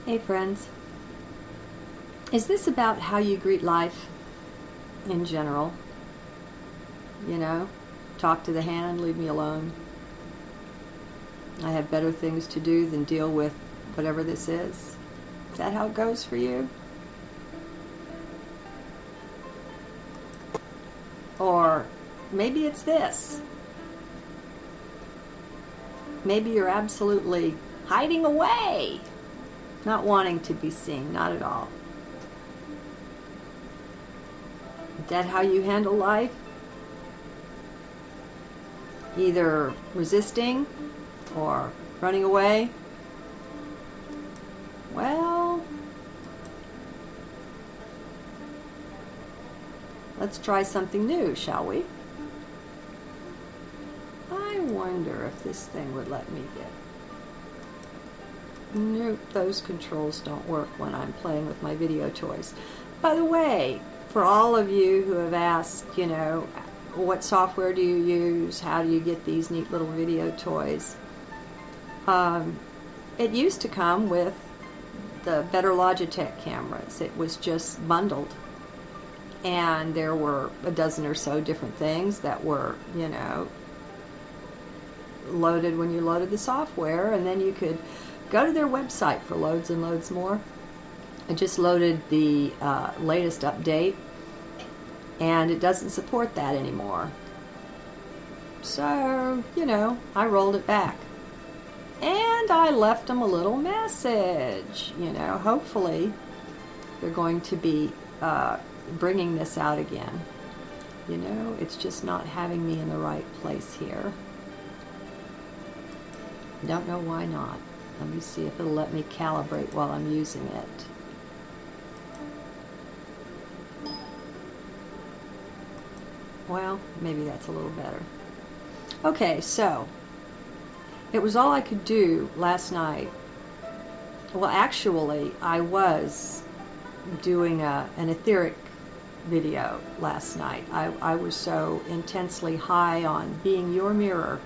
Hey friends, is this about how you greet life in general? You know, talk to the hand, leave me alone. I have better things to do than deal with whatever this is. Is that how it goes for you? Or maybe it's this. Maybe you're absolutely hiding away. Not wanting to be seen, not at all. Is that how you handle life? Either resisting or running away? Well, let's try something new, shall we? I wonder if this thing would let me get... Nope, those controls don't work when I'm playing with my video toys. By the way, for all of you who have asked, you know, what software do you use? How do you get these neat little video toys? It used to come with the better Logitech cameras. It was just bundled. And there were a dozen or so different things that were, you know, loaded when you loaded the software, and then you could go to their website for loads and loads more. I just loaded the latest update, and it doesn't support that anymore. So, you know, I rolled it back. And I left them a little message. You know, hopefully they're going to be bringing this out again. You know, it's just not having me in the right place here. Don't know why not. Let me see if it'll let me calibrate while I'm using it. Well, maybe that's a little better. Okay, so it was all I could do last night. Well, actually, I was doing an etheric video last night. I was so intensely high on being your mirror.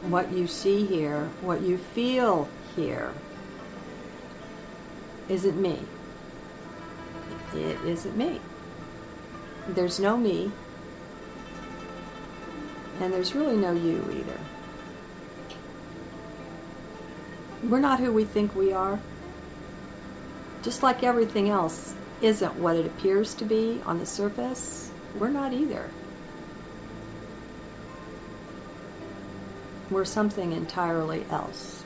What you see here, what you feel here, isn't me. It isn't me. There's no me, and there's really no you either. We're not who we think we are. Just like everything else isn't what it appears to be on the surface, we're not either. We're something entirely else.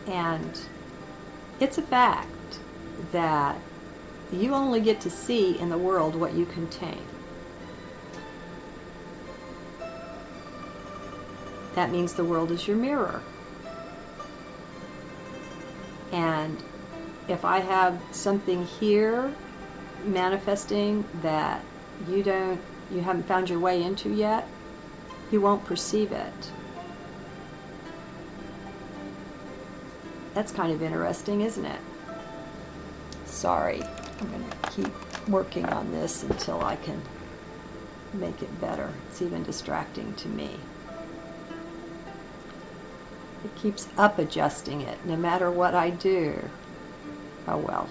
And it's a fact that you only get to see in the world what you contain. That means the world is your mirror. And if I have something here manifesting that you haven't found your way into yet, you won't perceive it. That's kind of interesting, isn't it? Sorry, I'm going to keep working on this until I can make it better. It's even distracting to me. It keeps up adjusting it no matter what I do. Oh well.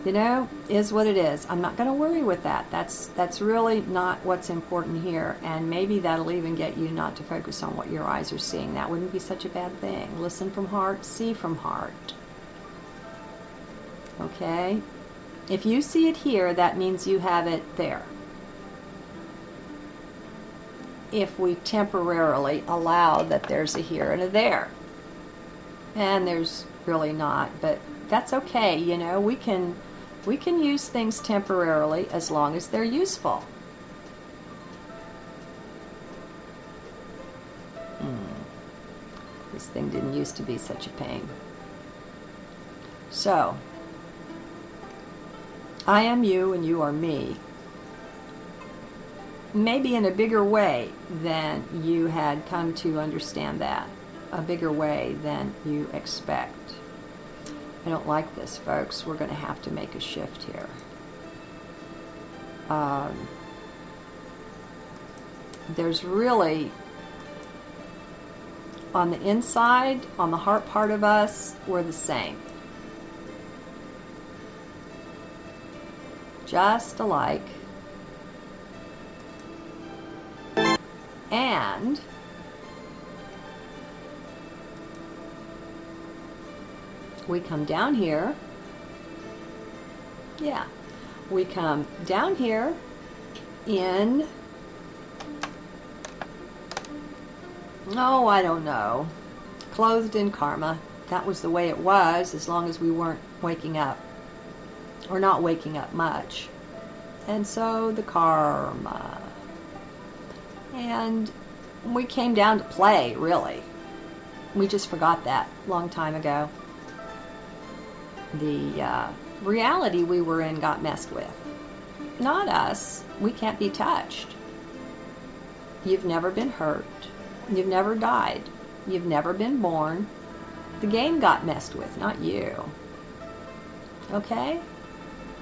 You know, is what it is. I'm not going to worry with that. That's really not what's important here. And maybe that'll even get you not to focus on what your eyes are seeing. That wouldn't be such a bad thing. Listen from heart, see from heart. Okay? If you see it here, that means you have it there. If we temporarily allow that there's a here and a there. And there's really not, but that's okay. You know, we can use things temporarily as long as they're useful. This thing didn't used to be such a pain. So, I am you and you are me. Maybe in a bigger way than you had come to understand that. A bigger way than you expect. I don't like this, folks. We're going to have to make a shift here. there's really, on the inside, on the heart part of us, we're the same. Just alike. And we come down here. Yeah. We come down here in, oh, I don't know, clothed in karma. That was the way it was, as long as we weren't waking up, or not waking up much. And so the karma. And we came down to play, really. We just forgot that a long time ago. The reality we were in got messed with. Not us. We can't be touched. You've never been hurt. You've never died. You've never been born. The game got messed with, not you. Okay?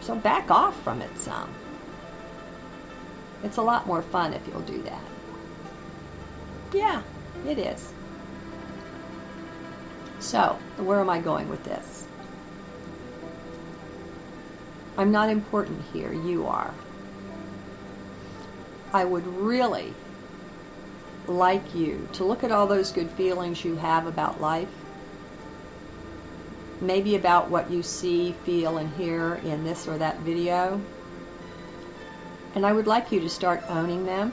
So back off from it some. It's a lot more fun if you'll do that. Yeah, it is. So, where am I going with this? I'm not important here, you are. I would really like you to look at all those good feelings you have about life, maybe about what you see, feel, and hear in this or that video, and I would like you to start owning them.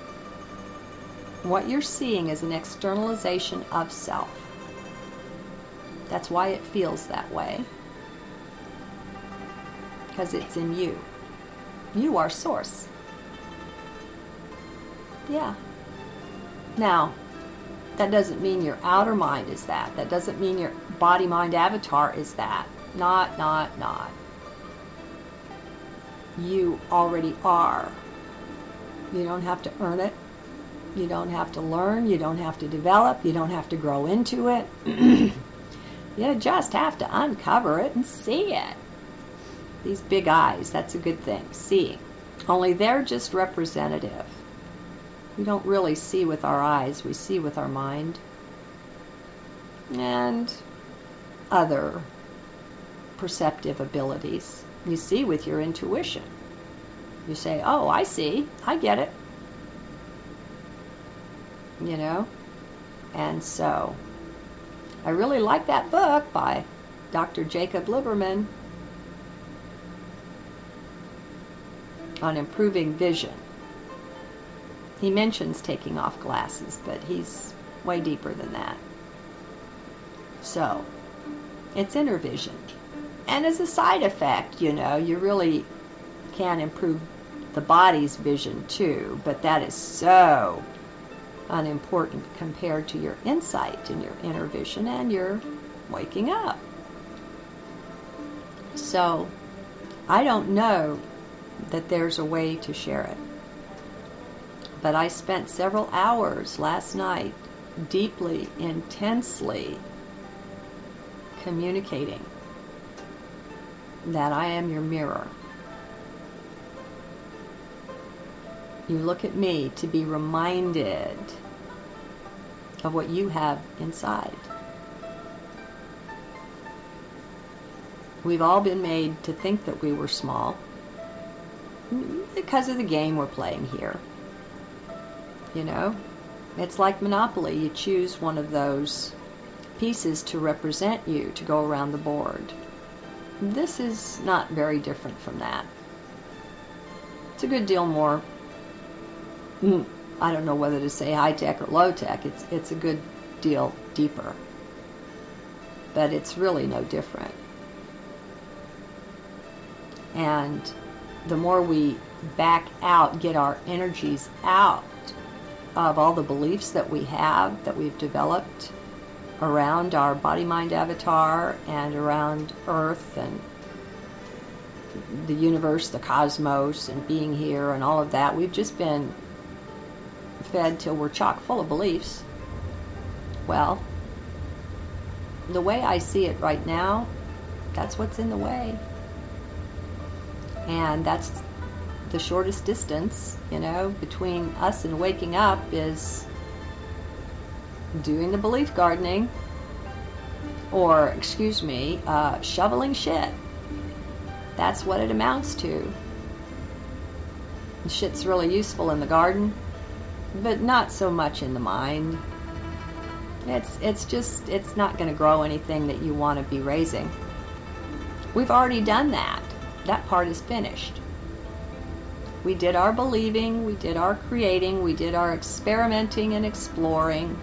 What you're seeing is an externalization of self. That's why it feels that way. Because it's in you. You are source. Yeah. Now, that doesn't mean your outer mind is that. That doesn't mean your body-mind avatar is that. Not. You already are. You don't have to earn it. You don't have to learn. You don't have to develop. You don't have to grow into it. You just have to uncover it and see it. These big eyes, that's a good thing, seeing. Only they're just representative. We don't really see with our eyes, we see with our mind. And other perceptive abilities. You see with your intuition. You say, oh, I see, I get it. You know? And so, I really like that book by Dr. Jacob Liberman on improving vision. He mentions taking off glasses, but he's way deeper than that. So, it's inner vision. And as a side effect, you know, you really can improve the body's vision too, but that is so unimportant compared to your insight and your inner vision and your waking up. So, I don't know that there's a way to share it. But I spent several hours last night deeply, intensely communicating that I am your mirror. You look at me to be reminded of what you have inside. We've all been made to think that we were small because of the game we're playing here. You know, it's like Monopoly. You choose one of those pieces to represent you to go around the board. This is not very different from that. It's a good deal more, I don't know whether to say high-tech or low-tech. It's a good deal deeper. But it's really no different. And the more we back out, get our energies out of all the beliefs that we have, that we've developed around our body-mind avatar and around Earth and the universe, the cosmos, and being here and all of that. We've just been fed till we're chock full of beliefs. Well, the way I see it right now, that's what's in the way. And that's the shortest distance, between us and waking up is doing the belief gardening, or, shoveling shit. That's what it amounts to. Shit's really useful in the garden, but not so much in the mind. It's not going to grow anything that you want to be raising. We've already done that. That part is finished. We did our believing, we did our creating, we did our experimenting and exploring.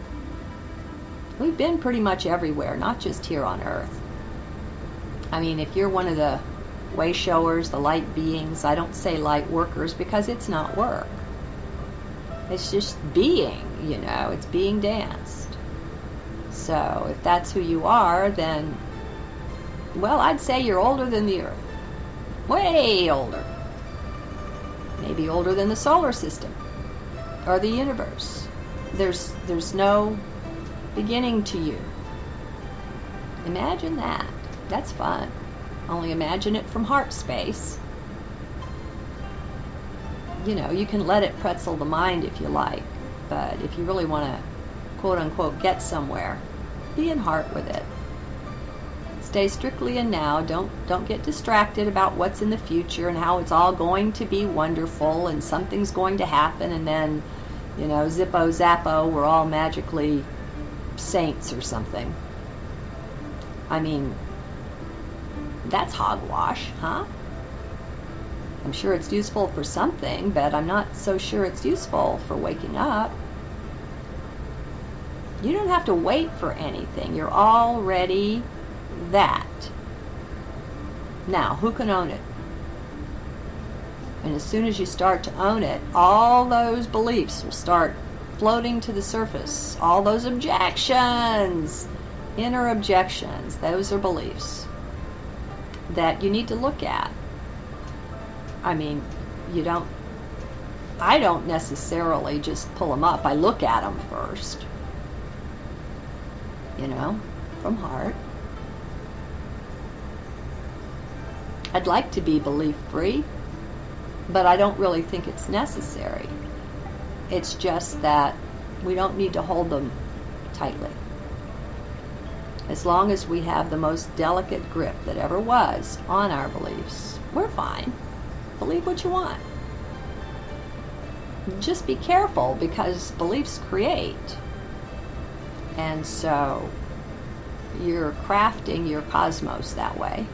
We've been pretty much everywhere, not just here on Earth. I mean, if you're one of the way showers, the light beings, I don't say light workers because it's not work. It's just being, it's being danced. So if that's who you are, then, well, I'd say you're older than the Earth. Way older. Maybe older than the solar system or the universe. There's no beginning to you. Imagine that. That's fun. Only imagine it from heart space. You can let it pretzel the mind if you like, but if you really want to, quote unquote, get somewhere, be in heart with it. Stay strictly in now. Don't get distracted about what's in the future and how it's all going to be wonderful and something's going to happen and then, zippo zappo, we're all magically saints or something. I mean, that's hogwash, huh? I'm sure it's useful for something, but I'm not so sure it's useful for waking up. You don't have to wait for anything. You're already that. Now, who can own it? And as soon as you start to own it, all those beliefs will start floating to the surface. All those objections, inner objections, those are beliefs that you need to look at. I mean, I don't necessarily just pull them up. I look at them first. From heart. I'd like to be belief-free, but I don't really think it's necessary. It's just that we don't need to hold them tightly. As long as we have the most delicate grip that ever was on our beliefs, we're fine. Believe what you want. Just be careful, because beliefs create. And so you're crafting your cosmos that way.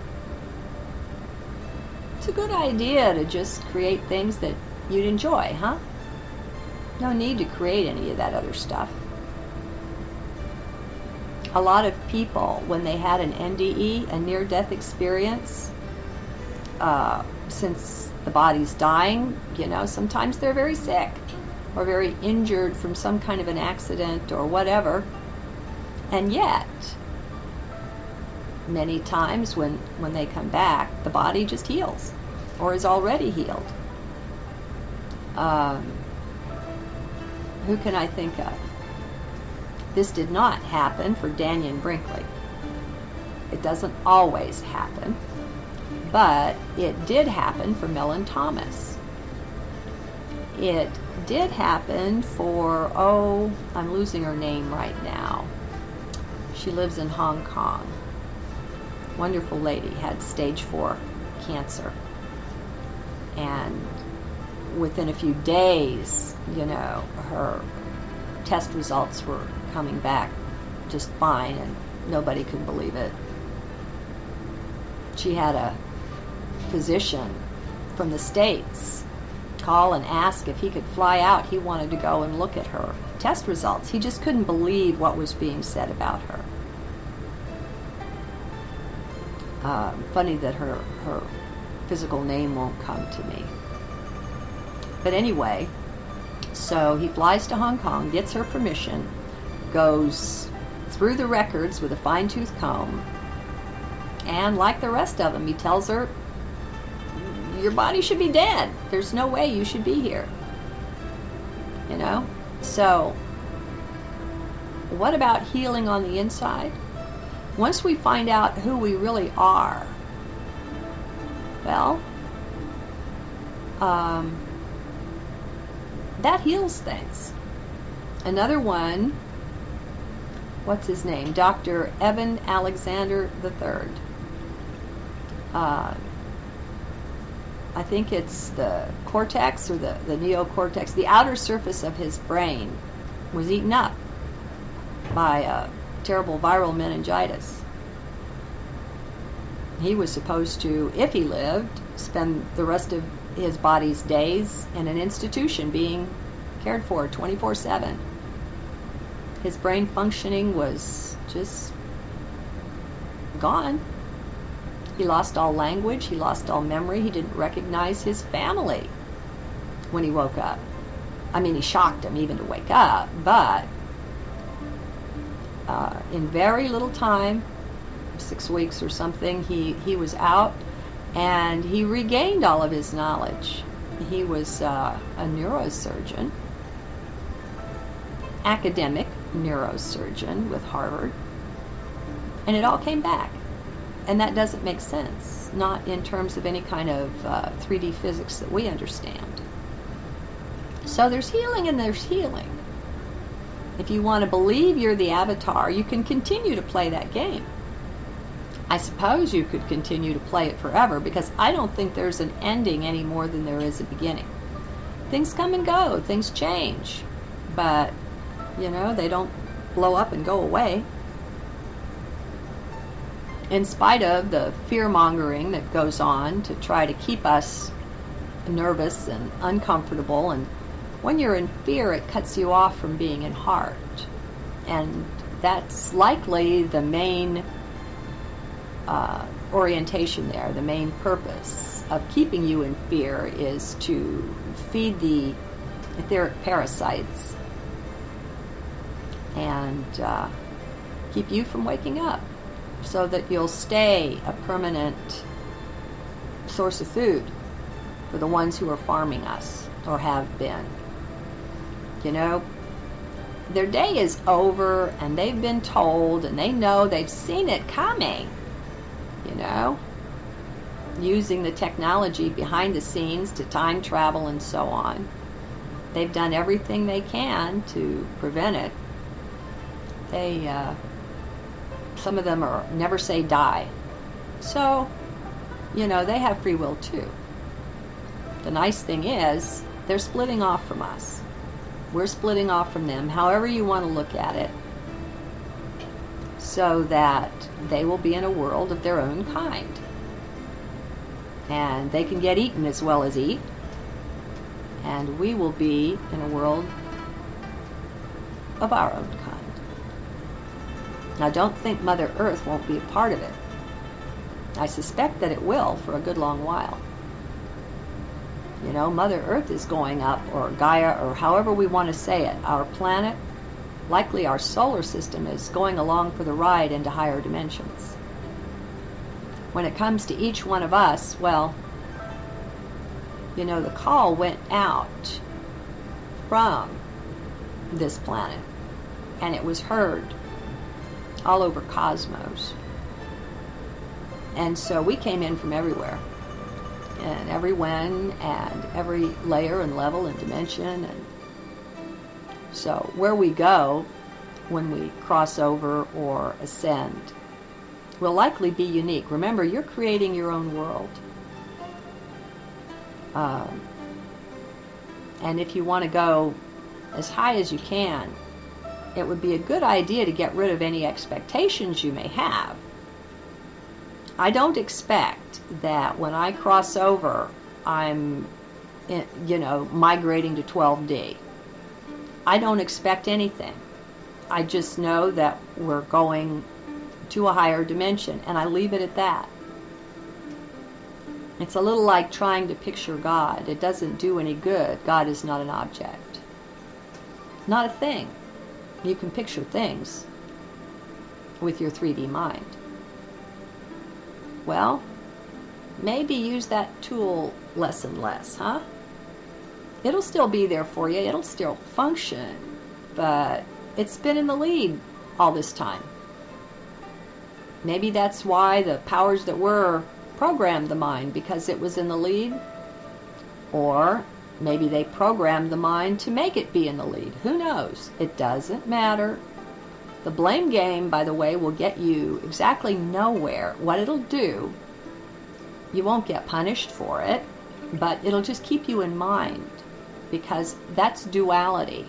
It's a good idea to just create things that you'd enjoy, huh? No need to create any of that other stuff. A lot of people, when they had an NDE, a near-death experience, since the body's dying, sometimes they're very sick or very injured from some kind of an accident or whatever. And yet, many times when they come back, the body just heals or is already healed. Who can I think of? This did not happen for Dannion Brinkley. It doesn't always happen, but it did happen for Mellon Thomas. It did happen for, I'm losing her name right now. She lives in Hong Kong. Wonderful lady, had stage 4 cancer. And within a few days, her test results were coming back just fine, and nobody could believe it. She had a physician from the States call and ask if he could fly out. He wanted to go and look at her test results. He just couldn't believe what was being said about her. Funny that her physical name won't come to me. But anyway, so he flies to Hong Kong, gets her permission, goes through the records with a fine-tooth comb, and like the rest of them, he tells her, your body should be dead. There's no way you should be here. So what about healing on the inside? Once we find out who we really are, well, that heals things. Another one, what's his name? Dr. Evan Alexander III. I think it's the cortex or the neocortex. The outer surface of his brain was eaten up by a terrible viral meningitis. He was supposed to, if he lived, spend the rest of his body's days in an institution being cared for 24/7. His brain functioning was just gone. He lost all language. He lost all memory. He didn't recognize his family when he woke up. I mean, he shocked him even to wake up, but in very little time, 6 weeks or something, he was out, and he regained all of his knowledge. He was a neurosurgeon, academic neurosurgeon with Harvard, and it all came back. And that doesn't make sense, not in terms of any kind of 3D physics that we understand. So there's healing and there's healing. If you want to believe you're the avatar, you can continue to play that game. I suppose you could continue to play it forever, because I don't think there's an ending any more than there is a beginning. Things come and go, things change, but, they don't blow up and go away. In spite of the fear-mongering that goes on to try to keep us nervous and uncomfortable, and when you're in fear, it cuts you off from being in heart. And that's likely the main orientation there, the main purpose of keeping you in fear is to feed the etheric parasites and keep you from waking up, so that you'll stay a permanent source of food for the ones who are farming us or have been. Their day is over, and they've been told, and they know, they've seen it coming, using the technology behind the scenes to time travel and so on. They've done everything they can to prevent it. Some of them are never say die. So, they have free will too. The nice thing is, they're splitting off from us. We're splitting off from them, however you want to look at it, so that they will be in a world of their own kind. And they can get eaten as well as eat. And we will be in a world of our own kind. Now, don't think Mother Earth won't be a part of it. I suspect that it will for a good long while. Mother Earth is going up, or Gaia, or however we want to say it. Our planet, likely our solar system, is going along for the ride into higher dimensions. When it comes to each one of us, well, the call went out from this planet, and it was heard all over cosmos. And so we came in from everywhere, and every when, and every layer and level and dimension. And so where we go when we cross over or ascend will likely be unique. Remember, you're creating your own world. And if you want to go as high as you can, it would be a good idea to get rid of any expectations you may have. I don't expect that when I cross over, I'm, migrating to 12D. I don't expect anything. I just know that we're going to a higher dimension, and I leave it at that. It's a little like trying to picture God. It doesn't do any good. God is not an object. Not a thing. You can picture things with your 3D mind. Well, maybe use that tool less and less, huh? It'll still be there for you. It'll still function, but it's been in the lead all this time. Maybe that's why the powers that were programmed the mind, because it was in the lead. Or maybe they programmed the mind to make it be in the lead. Who knows? It doesn't matter. The blame game, by the way, will get you exactly nowhere. What it'll do, you won't get punished for it, but it'll just keep you in mind, because that's duality.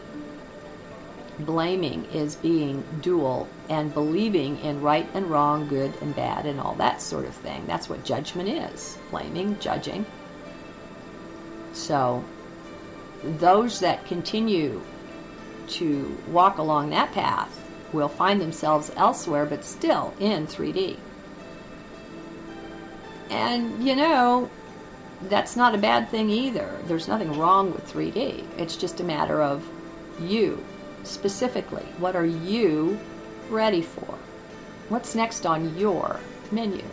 Blaming is being dual and believing in right and wrong, good and bad, and all that sort of thing. That's what judgment is. Blaming, judging. So those that continue to walk along that path will find themselves elsewhere, but still in 3D. And, you know, that's not a bad thing either. There's nothing wrong with 3D. It's just a matter of you, specifically. What are you ready for? What's next on your menu?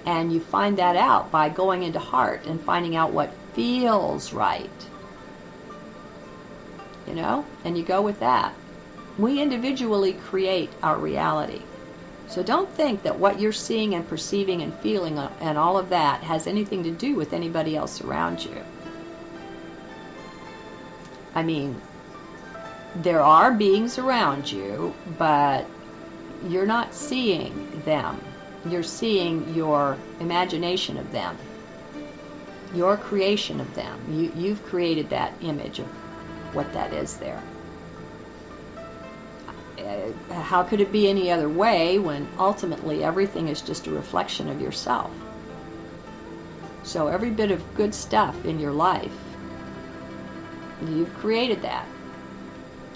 And you find that out by going into heart and finding out what feels right. You know? And you go with that. We individually create our reality. So don't think that what you're seeing and perceiving and feeling and all of that has anything to do with anybody else around you. I mean, there are beings around you, but you're not seeing them. You're seeing your imagination of them, your creation of them. You've created that image of what that is there. How could it be any other way when ultimately everything is just a reflection of yourself? So every bit of good stuff in your life, you've created that.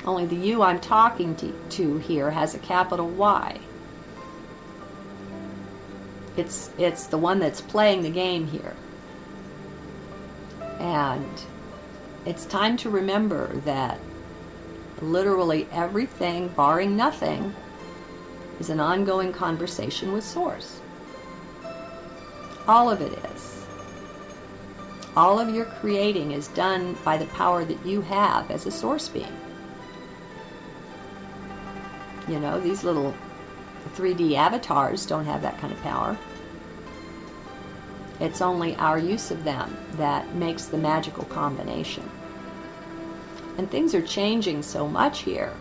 Only the you I'm talking to here has a capital Y. It's the one that's playing the game here. And it's time to remember that literally everything, barring nothing, is an ongoing conversation with Source. All of it is. All of your creating is done by the power that you have as a Source being. You know, these little 3D avatars don't have that kind of power. It's only our use of them that makes the magical combination. And things are changing so much here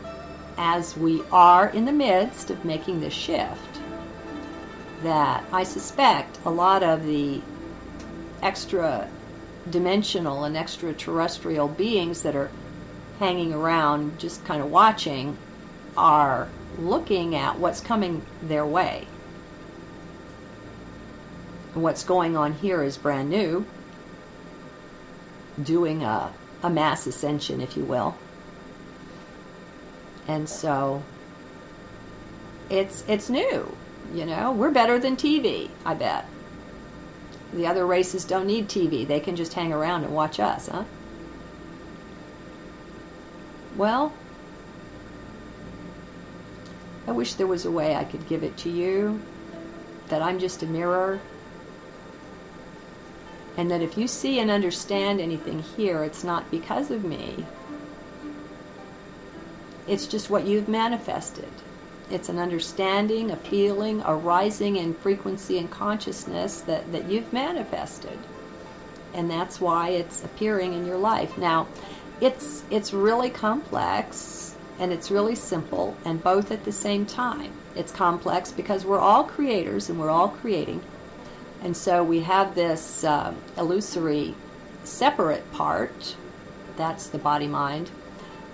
as we are in the midst of making this shift that I suspect a lot of the extra dimensional and extraterrestrial beings that are hanging around just kind of watching are looking at what's coming their way. And what's going on here is brand new, doing a mass ascension, if you will. And so it's new, you know. We're better than TV, I bet. The other races don't need TV. They can just hang around and watch us, huh? Well, I wish there was a way I could give it to you, that I'm just a mirror, and that if you see and understand anything here, it's not because of me. It's just what you've manifested. It's an understanding, a feeling, a rising in frequency and consciousness that you've manifested. And that's why it's appearing in your life. Now, it's really complex and it's really simple, and both at the same time. It's complex because we're all creators and we're all creating. And so we have this illusory separate part, that's the body-mind,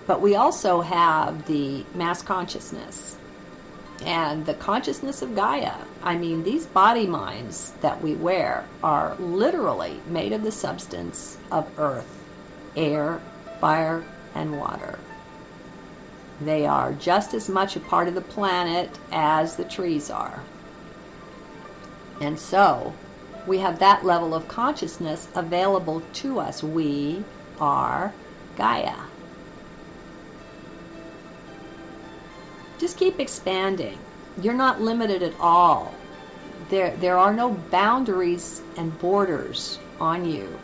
but we also have the mass consciousness and the consciousness of Gaia. I mean, these body-minds that we wear are literally made of the substance of earth, air, fire, and water. They are just as much a part of the planet as the trees are. And so, we have that level of consciousness available to us. We are Gaia. Just keep expanding. You're not limited at all. There are no boundaries and borders on you.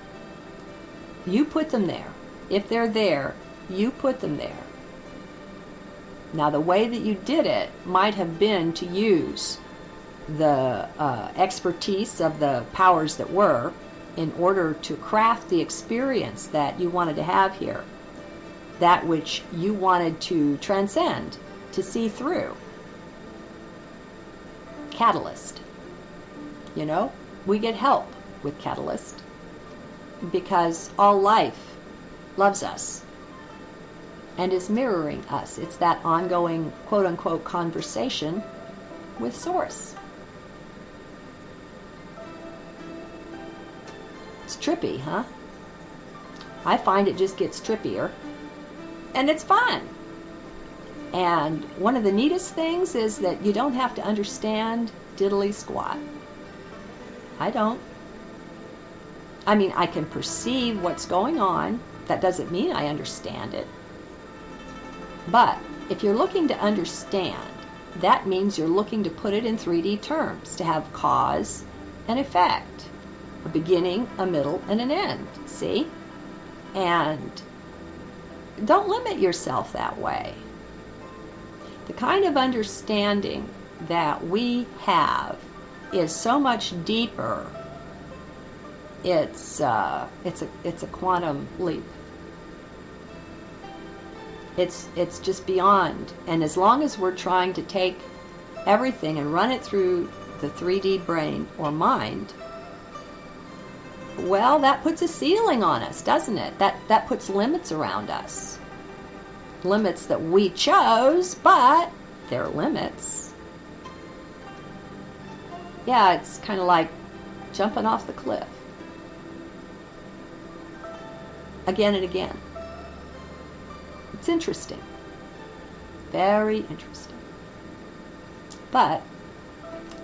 You put them there. If they're there, you put them there. Now, the way that you did it might have been to use the expertise of the powers that were in order to craft the experience that you wanted to have here, that which you wanted to transcend, to see through. Catalyst. You know, we get help with Catalyst because all life loves us and is mirroring us. It's that ongoing quote-unquote conversation with Source. It's trippy, huh? I find it just gets trippier, and it's fun. And one of the neatest things is that you don't have to understand diddly squat. I don't. I mean, I can perceive what's going on. That doesn't mean I understand it. But if you're looking to understand, that means you're looking to put it in 3D terms, to have cause and effect, a beginning, a middle, and an end. See? And don't limit yourself that way. The kind of understanding that we have is so much deeper. It's a quantum leap. It's just beyond. And as long as we're trying to take everything and run it through the 3D brain or mind, well, that puts a ceiling on us, doesn't it? That puts limits around us. Limits that we chose, but they're limits. Yeah, it's kind of like jumping off the cliff. Again and again. It's interesting. Very interesting. But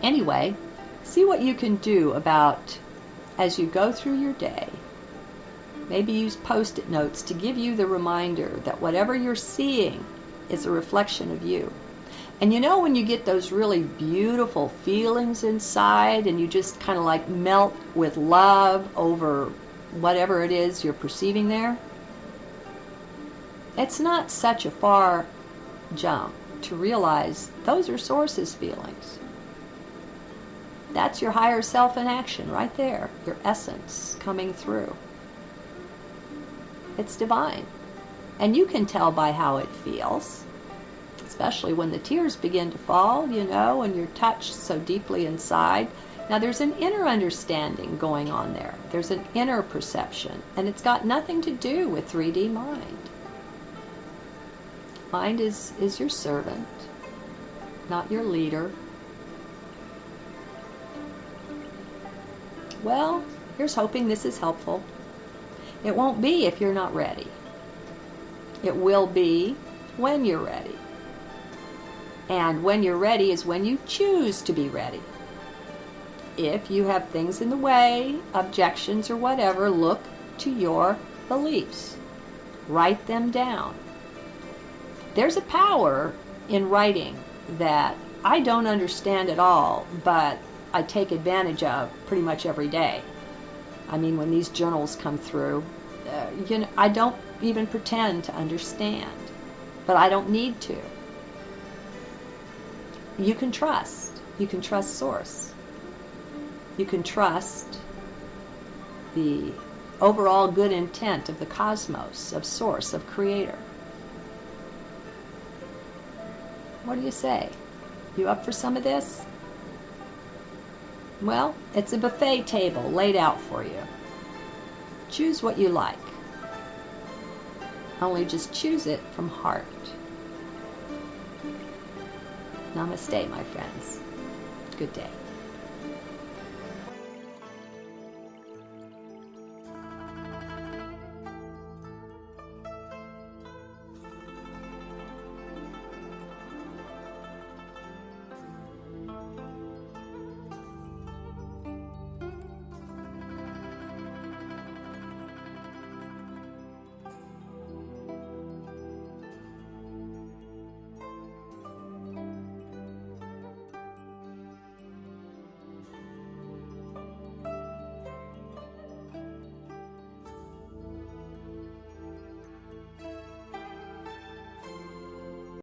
anyway, see what you can do about, as you go through your day, maybe use Post-it notes to give you the reminder that whatever you're seeing is a reflection of you. And you know when you get those really beautiful feelings inside and you just kind of like melt with love over whatever it is you're perceiving there? It's not such a far jump to realize those are Source's feelings. That's your higher self in action right there, your essence coming through. It's divine. And you can tell by how it feels, especially when the tears begin to fall, you know, and you're touched so deeply inside. Now there's an inner understanding going on there. There's an inner perception, and it's got nothing to do with 3D mind. Mind is your servant, not your leader. Well, here's hoping this is helpful. It won't be if you're not ready. It will be when you're ready. And when you're ready is when you choose to be ready. If you have things in the way, objections or whatever, look to your beliefs. Write them down. There's a power in writing that I don't understand at all, but I take advantage of pretty much every day. I mean, when these journals come through, I don't even pretend to understand, but I don't need to. You can trust. You can trust Source. You can trust the overall good intent of the cosmos, of Source, of Creator. What do you say? You up for some of this? Well, it's a buffet table laid out for you. Choose what you like. Only just choose it from heart. Namaste, my friends. Good day.